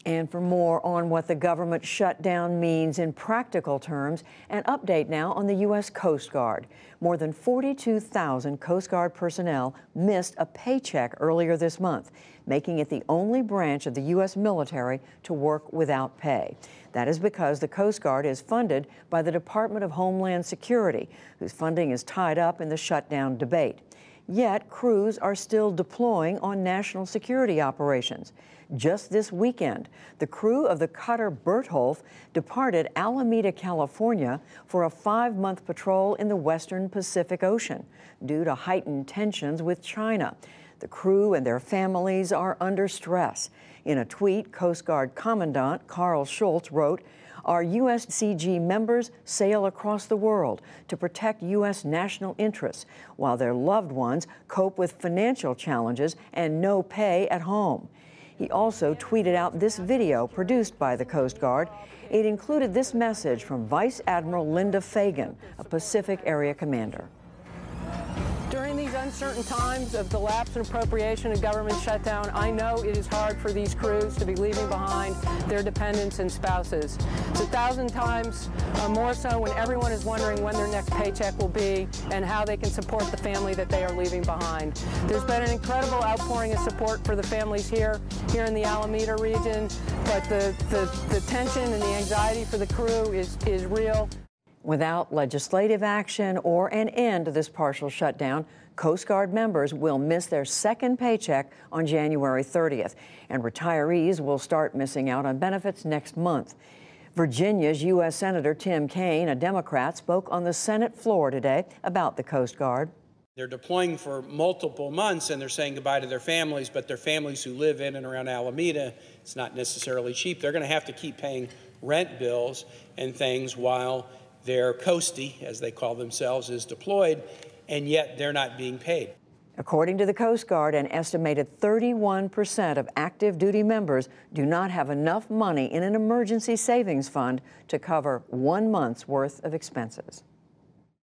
And for more on what the government shutdown means in practical terms, an update now on the U.S. Coast Guard. More than 42,000 Coast Guard personnel missed a paycheck earlier this month, making it the only branch of the U.S. military to work without pay. That is because the Coast Guard is funded by the Department of Homeland Security, whose funding is tied up in the shutdown debate. Yet, crews are still deploying on national security operations. Just this weekend, the crew of the cutter Bertholf departed Alameda, California for a 5-month patrol in the western Pacific Ocean due to heightened tensions with China. The crew and their families are under stress. In a tweet, Coast Guard Commandant Carl Schultz wrote, "Our USCG members sail across the world to protect U.S. national interests, while their loved ones cope with financial challenges and no pay at home." He also tweeted out this video produced by the Coast Guard. It included this message from Vice Admiral Linda Fagan, a Pacific Area commander. During these uncertain times of the lapse in appropriation and government shutdown, I know it is hard for these crews to be leaving behind their dependents and spouses. It's 1,000 times more so when everyone is wondering when their next paycheck will be and how they can support the family that they are leaving behind. There's been an incredible outpouring of support for the families here in the Alameda region, but the tension and the anxiety for the crew is real. Without legislative action or an end to this partial shutdown, Coast Guard members will miss their second paycheck on January 30th, and retirees will start missing out on benefits next month. Virginia's U.S. Senator Tim Kaine, a Democrat, spoke on the Senate floor today about the Coast Guard. They're deploying for multiple months and they're saying goodbye to their families, but their families who live in and around Alameda, it's not necessarily cheap. They're going to have to keep paying rent bills and things while their coastie, as they call themselves, is deployed, and yet they're not being paid. According to the Coast Guard, an estimated 31% of active duty members do not have enough money in an emergency savings fund to cover 1 month's worth of expenses.